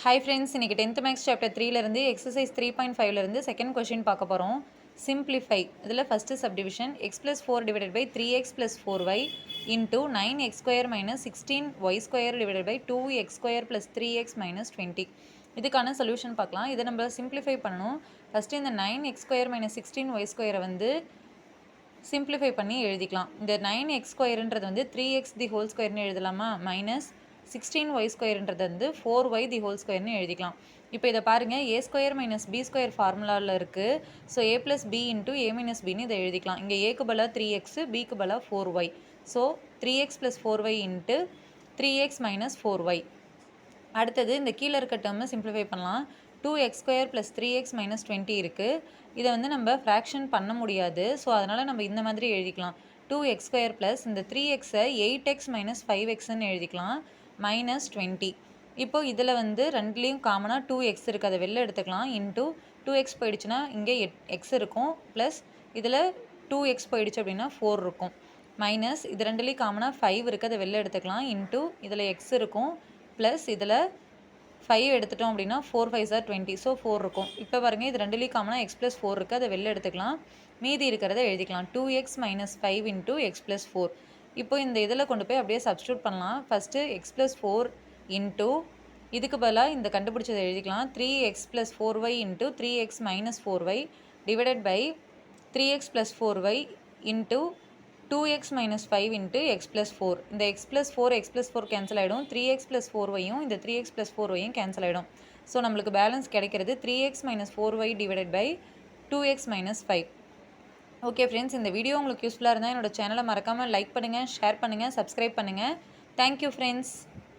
Hi friends, இன்றைக்கி 10th maths chapter 3லேருந்து exercise 3.5லேருந்து செகண்ட் கொஷின் பார்க்க போகிறோம். சிம்பிளிஃபை இதில் first subdivision x plus 4 divided by 3x plus 4y into 9x square minus 16y square divided by 2x square plus 3x minus 20. இதுக்கான solution பார்க்கலாம். இதை நம்ம சிம்பிளிஃபை பண்ணணும். ஃபஸ்ட்டு இந்த 9x ஸ்கொயர் மைனஸ் 16y ஸ்கொயரை வந்து சிம்பிளிஃபை பண்ணி எழுதிக்கலாம். இந்த 9x ஸ்கொயருன்றது வந்து 3x தி ஹோல் ஸ்கொயர்னு எழுதலாமா, மைனஸ் 16y ஸ்கொயர்ன்றது வந்து 4y தி ஹோல் ஸ்கொயர்னு எழுதிக்கலாம். இப்போ இதை பாருங்கள், ஏ ஸ்கொயர் மைனஸ் பி ஸ்கொயர் ஃபார்முலாவில் இருக்குது. ஸோ ஏ ப்ளஸ் பி இன்ட்டு ஏ மைனஸ் பின்னு இதை எழுதிக்கலாம். இங்கே ஏக்கு பதிலாக 3x, பிக்கு பதிலாக 4y. So 3x plus 4y into 3x minus 4y. அடுத்தது இந்த கீழே இருக்க டேர்மை சிம்பிளிஃபை பண்ணலாம். 2x square plus 3x minus 20 இருக்குது. இதை வந்து நம்ம ஃப்ராக்ஷன் பண்ண முடியாது. ஸோ அதனால் நம்ம இந்த மாதிரி எழுதிக்கலாம். 2x ஸ்கொயர் ப்ளஸ் இந்த 3xை 8x மைனஸ் 5xன்னு எழுதிக்கலாம், மைனஸ் 20. இப்போ இதில் வந்து ரெண்டுலேயும் காமனாக 2x இருக்குது, அதை வெளில எடுத்துக்கலாம். இன்ட்டு 2x போயிடுச்சுன்னா இங்கே எக்ஸ் இருக்கும், ப்ளஸ் இதில் 2x போயிடுச்சு அப்படின்னா 4 இருக்கும், மைனஸ் இது ரெண்டுலேயும் காமனாக 5 இருக்குது, அதை வெளில எடுத்துக்கலாம். இன்ட்டு இதில் எக்ஸ் இருக்கும், ப்ளஸ் இதில் 5 எடுத்துட்டோம் அப்படின்னா 4 5 ஆர் 20, ஸோ 4 இருக்கும். இப்போ பாருங்கள், இது ரெண்டுலேயும் காமனாக எக்ஸ் ப்ளஸ் 4 இருக்குது, அதை வெளில எடுத்துக்கலாம். மீதி இருக்கிறத எழுதிக்கலாம். 2x minus 5 into x plus 4. இப்போ இந்த இதில் கொண்டு போய் அப்படியே சப்ஸ்டியூட் பண்ணலாம். ஃபஸ்ட்டு எக்ஸ் ப்ளஸ் 4 இன்ட்டு இதுக்கு பதிலாக இந்த கண்டுபிடிச்சதை எழுதிக்கலாம். 3x plus 4y into 3x minus 4y divided by 3x plus 4y into 2x minus 5 into x plus 4. இந்த எக்ஸ் ப்ளஸ் 4 கேன்சல் ஆகிடும். 3x ப்ளஸ் 4yயும் இந்த 3x ப்ளஸ் 4yயும் கேன்சல் ஆகிடும். ஸோ நம்மளுக்கு பேலன்ஸ் கிடைக்கிறது 3x minus 4y divided by 2x minus 5. Okay friends, இந்த video உங்களுக்கு யூஸ்ஃபுல்லாக இருந்தால் என்னோட சேனலை மறக்காமல் லைக் பண்ணுங்கள், ஷேர் பண்ணுங்கள், சப்ஸ்கிரைப் பண்ணுங்கள். Thank you friends.